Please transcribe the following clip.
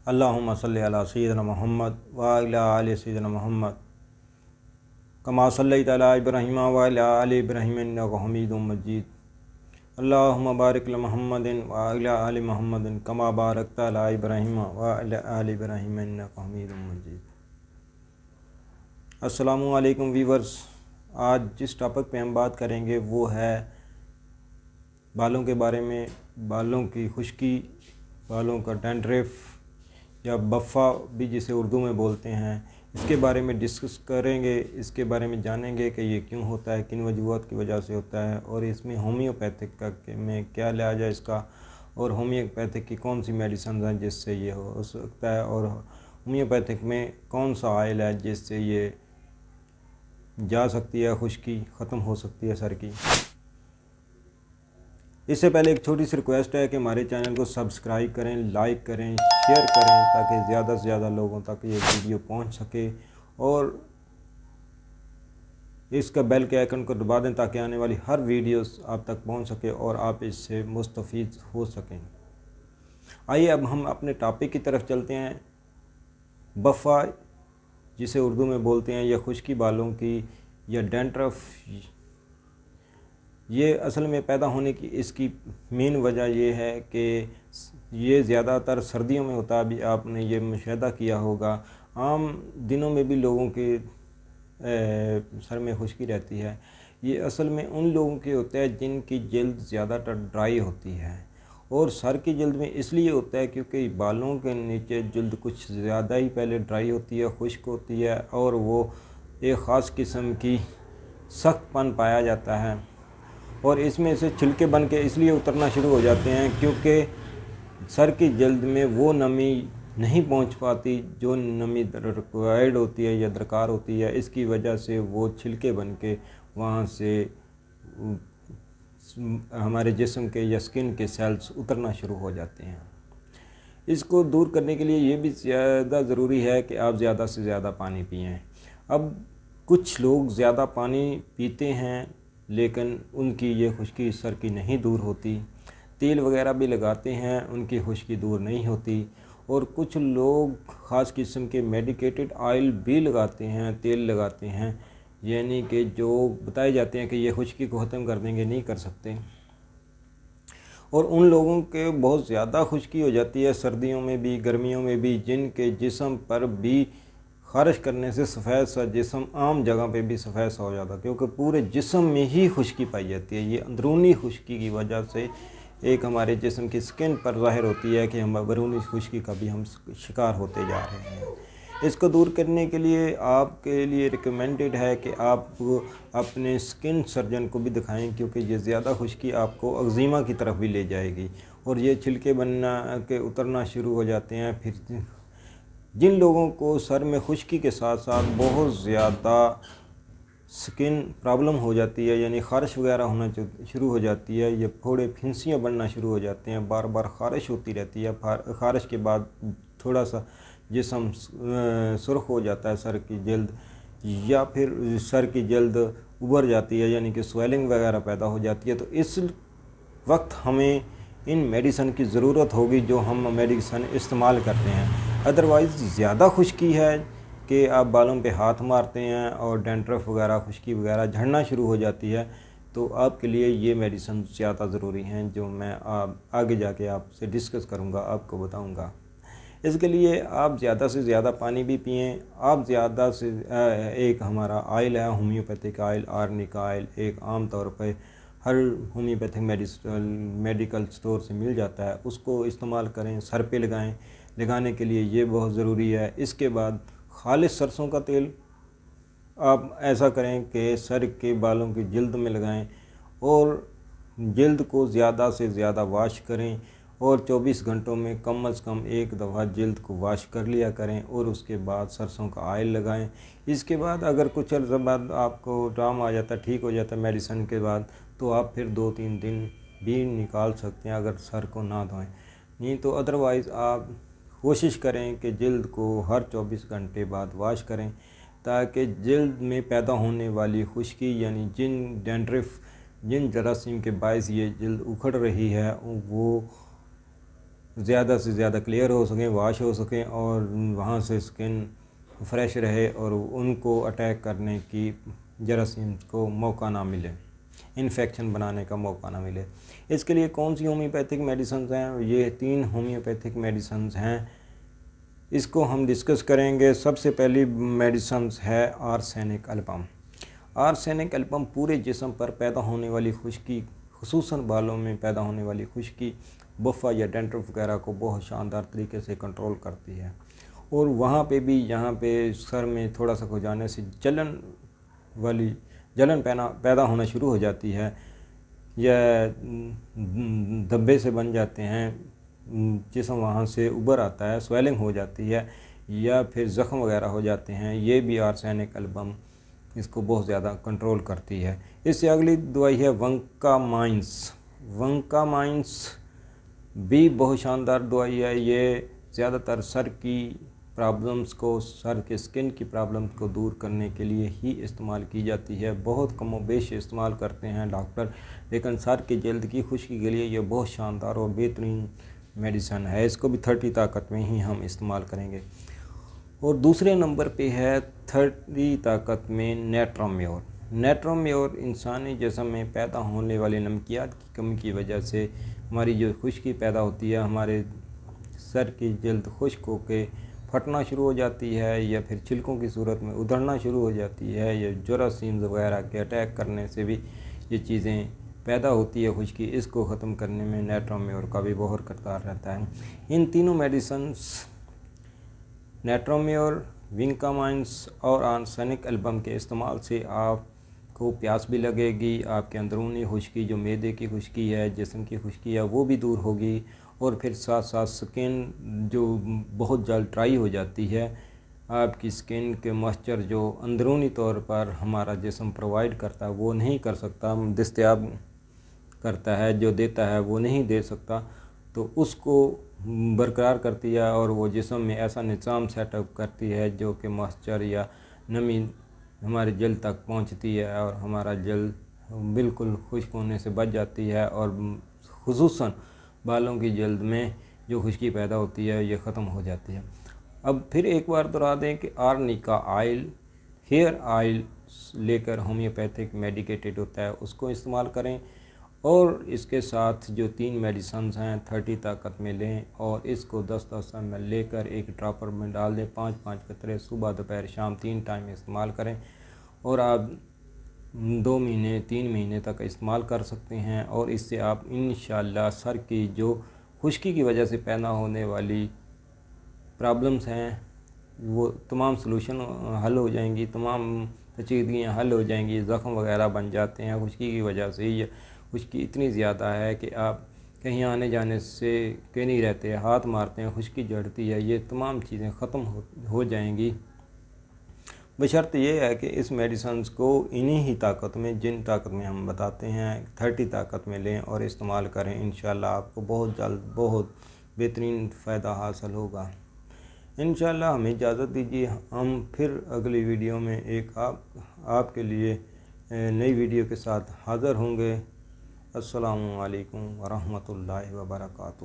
اللہم صلی علی سیدنا محمد وعلی آل سیدنا محمد کما صلیت علی ابراہیم وعلی آل ابراہیم انک حمید مجید اللہم بارک علی محمد وعلی آل محمد کما بارکت علی ابراہیم وعلی آل ابراہیم انک حمید مجید۔ السلام علیکم ویورز، آج جس ٹاپک پہ ہم بات کریں گے وہ ہے بالوں کے بارے میں، بالوں کی خشکی، بالوں کا ڈینڈرف یا بفا بھی جسے اردو میں بولتے ہیں، اس کے بارے میں ڈسکس کریں گے، اس کے بارے میں جانیں گے کہ یہ کیوں ہوتا ہے، کن وجوہات کی وجہ سے ہوتا ہے، اور اس میں ہومیوپیتھک کا میں کیا علاج ہے اس کا، اور ہومیوپیتھک کی کون سی میڈیسنز ہیں جس سے یہ ہو سکتا ہے، اور ہومیوپیتھک میں کون سا آئل ہے جس سے یہ جا سکتی ہے، خشکی ختم ہو سکتی ہے سر کی۔ اس سے پہلے ایک چھوٹی سی ریکویسٹ ہے کہ ہمارے چینل کو سبسکرائب کریں، لائک کریں، شیئر کریں تاکہ زیادہ سے زیادہ لوگوں تک یہ ویڈیو پہنچ سکے، اور اس کا بیل کے آئیکن کو دبا دیں تاکہ آنے والی ہر ویڈیوز آپ تک پہنچ سکے اور آپ اس سے مستفید ہو سکیں۔ آئیے اب ہم اپنے ٹاپک کی طرف چلتے ہیں۔ بفا جسے اردو میں بولتے ہیں، یا خشکی بالوں کی یا ڈینڈرف، یہ اصل میں پیدا ہونے کی اس کی مین وجہ یہ ہے کہ یہ زیادہ تر سردیوں میں ہوتا ہے۔ ابھی آپ نے یہ مشاہدہ کیا ہوگا، عام دنوں میں بھی لوگوں کے سر میں خشکی رہتی ہے۔ یہ اصل میں ان لوگوں کے ہوتا ہے جن کی جلد زیادہ تر ڈرائی ہوتی ہے، اور سر کی جلد میں اس لیے ہوتا ہے کیونکہ بالوں کے نیچے جلد کچھ زیادہ ہی پہلے ڈرائی ہوتی ہے، خشک ہوتی ہے، اور وہ ایک خاص قسم کی سخت پن پایا جاتا ہے، اور اس میں سے چھلکے بن کے اس لیے اترنا شروع ہو جاتے ہیں کیونکہ سر کی جلد میں وہ نمی نہیں پہنچ پاتی جو نمی ریکوائرڈ ہوتی ہے یا درکار ہوتی ہے۔ اس کی وجہ سے وہ چھلکے بن کے وہاں سے ہمارے جسم کے یا سکن کے سیلز اترنا شروع ہو جاتے ہیں۔ اس کو دور کرنے کے لیے یہ بھی زیادہ ضروری ہے کہ آپ زیادہ سے زیادہ پانی پئیں۔ اب کچھ لوگ زیادہ پانی پیتے ہیں لیکن ان کی یہ خشکی سر کی نہیں دور ہوتی، تیل وغیرہ بھی لگاتے ہیں، ان کی خشکی دور نہیں ہوتی، اور کچھ لوگ خاص قسم کے میڈیکیٹڈ آئل بھی لگاتے ہیں، تیل لگاتے ہیں، یعنی کہ جو بتائے جاتے ہیں کہ یہ خشکی کو ختم کر دیں گے، نہیں کر سکتے، اور ان لوگوں کے بہت زیادہ خشکی ہو جاتی ہے سردیوں میں بھی، گرمیوں میں بھی، جن کے جسم پر بھی خارش کرنے سے سفید سا جسم عام جگہ پہ بھی سفید سا ہو جاتا ہے، کیونکہ پورے جسم میں ہی خشکی پائی جاتی ہے۔ یہ اندرونی خشکی کی وجہ سے ایک ہمارے جسم کی سکن پر ظاہر ہوتی ہے کہ ہم بیرونی خشکی کا بھی ہم شکار ہوتے جا رہے ہیں۔ اس کو دور کرنے کے لیے آپ کے لیے ریکمینڈڈ ہے کہ آپ اپنے سکن سرجن کو بھی دکھائیں، کیونکہ یہ زیادہ خشکی آپ کو اگزیما کی طرف بھی لے جائے گی، اور یہ چھلکے بننا کے اترنا شروع ہو جاتے ہیں۔ پھر جن لوگوں کو سر میں خشکی کے ساتھ ساتھ بہت زیادہ سکن پرابلم ہو جاتی ہے، یعنی خارش وغیرہ ہونا شروع ہو جاتی ہے، یہ پھوڑے پھنسیاں بننا شروع ہو جاتے ہیں، بار بار خارش ہوتی رہتی ہے، خارش کے بعد تھوڑا سا جسم سرخ ہو جاتا ہے سر کی جلد، یا پھر سر کی جلد ابھر جاتی ہے، یعنی کہ سویلنگ وغیرہ پیدا ہو جاتی ہے، تو اس وقت ہمیں ان میڈیسن کی ضرورت ہوگی جو ہم میڈیسن استعمال کرتے ہیں۔ ادروائز زیادہ خشکی ہے کہ آپ بالوں پہ ہاتھ مارتے ہیں اور ڈینڈرف وغیرہ، خشکی وغیرہ جھڑنا شروع ہو جاتی ہے، تو آپ کے لیے یہ میڈیسن زیادہ ضروری ہیں جو میں آگے جا کے آپ سے ڈسکس کروں گا، آپ کو بتاؤں گا۔ اس کے لیے آپ زیادہ سے زیادہ پانی بھی پئیں۔ آپ زیادہ سے ایک ہمارا آئل ہے ہومیوپیتھک آئل، آرنک آئل، ایک عام طور پہ ہر ہومیوپیتھک میڈیکل سٹور سے مل جاتا ہے، اس کو استعمال کریں، سر پہ لگائیں۔ لگانے کے لیے یہ بہت ضروری ہے۔ اس کے بعد خالص سرسوں کا تیل آپ ایسا کریں کہ سر کے بالوں کی جلد میں لگائیں، اور جلد کو زیادہ سے زیادہ واش کریں، اور 24 گھنٹوں میں کم از کم ایک دفعہ جلد کو واش کر لیا کریں، اور اس کے بعد سرسوں کا آئل لگائیں۔ اس کے بعد اگر کچھ عرصہ بعد آپ کو آرام آ جاتا ہے، ٹھیک ہو جاتا ہے میڈیسن کے بعد، تو آپ پھر 2-3 دن بھی نکال سکتے ہیں اگر سر کو نہ دھوئیں، نہیں تو ادروائز آپ کوشش کریں کہ جلد کو ہر 24 گھنٹے بعد واش کریں، تاکہ جلد میں پیدا ہونے والی خشکی، یعنی جن ڈینڈرف، جن جراثیم کے باعث یہ جلد اکھڑ رہی ہے، وہ زیادہ سے زیادہ کلیئر ہو سکیں، واش ہو سکیں اور وہاں سے اسکن فریش رہے اور ان کو اٹیک کرنے کی جراثیم کو موقع نہ ملے، انفیکشن بنانے کا موقع نہ ملے۔ اس کے لیے کون سی ہومیوپیتھک میڈیسنز ہیں؟ یہ 3 ہومیوپیتھک میڈیسنز ہیں، اس کو ہم ڈسکس کریں گے۔ سب سے پہلی میڈیسنز ہے آرسینک البم۔ آرسینک البم پورے جسم پر پیدا ہونے والی خشکی، خصوصاً بالوں میں پیدا ہونے والی خشکی، بفا یا ڈینڈرف وغیرہ کو بہت شاندار طریقے سے کنٹرول کرتی ہے، اور وہاں پہ بھی یہاں پہ سر میں تھوڑا سا کھجانے سے جلن پیدا ہونا شروع ہو جاتی ہے، یا دھبے سے بن جاتے ہیں، جسم وہاں سے ابھر آتا ہے، سویلنگ ہو جاتی ہے، یا پھر زخم وغیرہ ہو جاتے ہیں، یہ بھی آرسینک البم اس کو بہت زیادہ کنٹرول کرتی ہے۔ اس سے اگلی دوائی ہے ونکامائنس۔ ونکامائنس بھی بہت شاندار دوائی ہے، یہ زیادہ تر سر کی پرابلمز کو، سر کے سکن کی پرابلمز کو دور کرنے کے لیے ہی استعمال کی جاتی ہے۔ بہت کم و بیش استعمال کرتے ہیں ڈاکٹر، لیکن سر کی جلد کی خشکی کے لیے یہ بہت شاندار اور بہترین میڈیسن ہے۔ اس کو بھی 30 طاقت میں ہی ہم استعمال کریں گے۔ اور دوسرے نمبر پہ ہے 30 طاقت میں نیٹرامیور۔ نیٹرامیور انسانی جسم میں پیدا ہونے والے نمکیات کی کمی کی وجہ سے ہماری جو خشکی پیدا ہوتی ہے، ہمارے سر کی جلد خشک ہو کے پھٹنا شروع ہو جاتی ہے، یا پھر چھلکوں کی صورت میں ادھڑنا شروع ہو جاتی ہے، یا جراثیمز وغیرہ کے اٹیک کرنے سے بھی یہ چیزیں پیدا ہوتی ہے خشکی، اس کو ختم کرنے میں نیٹرامیور کا بھی بہت کردار رہتا ہے۔ ان تینوں میڈیسنز نیٹرامیور، ونکامائنس اور آرسینک البم کے استعمال سے آپ کو پیاس بھی لگے گی، آپ کے اندرونی خشکی جو معدے کی خشکی ہے، جسم کی خشکی ہے، وہ بھی دور ہوگی، اور پھر ساتھ ساتھ سکن جو بہت جلد ڈرائی ہو جاتی ہے، آپ کی سکن کے موئسچر جو اندرونی طور پر ہمارا جسم پرووائڈ کرتا ہے وہ نہیں کر سکتا، دستیاب کرتا ہے، جو دیتا ہے وہ نہیں دے سکتا، تو اس کو برقرار کرتی ہے، اور وہ جسم میں ایسا نظام سیٹ اپ کرتی ہے جو کہ موئسچر یا نمی ہمارے جلد تک پہنچتی ہے، اور ہمارا جلد بالکل خشک ہونے سے بچ جاتی ہے، اور خصوصاً بالوں کی جلد میں جو خشکی پیدا ہوتی ہے یہ ختم ہو جاتی ہے۔ اب پھر ایک بار دہرا دیں کہ آرنیکا آئل، ہیئر آئل لے کر ہومیوپیتھک میڈیکیٹڈ ہوتا ہے، اس کو استعمال کریں، اور اس کے ساتھ جو 3 میڈیسنز ہیں 30 طاقت میں لیں، اور اس کو 10-10 ml لے کر ایک ڈراپر میں ڈال دیں، 5-5 قطرے صبح دوپہر شام 3 ٹائم استعمال کریں، اور آپ 2 مہینے 3 مہینے تک استعمال کر سکتے ہیں، اور اس سے آپ انشاءاللہ سر کی جو خشکی کی وجہ سے پیدا ہونے والی پرابلمز ہیں وہ تمام سلوشن حل ہو جائیں گی، تمام پیچیدگیاں حل ہو جائیں گی۔ زخم وغیرہ بن جاتے ہیں خشکی کی وجہ سے، یہ خشکی اتنی زیادہ ہے کہ آپ کہیں آنے جانے سے کہ نہیں رہتے، ہاتھ مارتے ہیں خشکی جڑتی ہے، یہ تمام چیزیں ختم ہو جائیں گی، بشرط یہ ہے کہ اس میڈیسنز کو انہی ہی طاقت میں، جن طاقت میں ہم بتاتے ہیں 30 طاقت میں لیں اور استعمال کریں، انشاءاللہ آپ کو بہت جلد بہت بہترین فائدہ حاصل ہوگا۔ انشاءاللہ ہمیں اجازت دیجیے، ہم پھر اگلی ویڈیو میں ایک آپ کے لیے نئی ویڈیو کے ساتھ حاضر ہوں گے۔ السلام علیکم ورحمۃ اللہ وبرکاتہ۔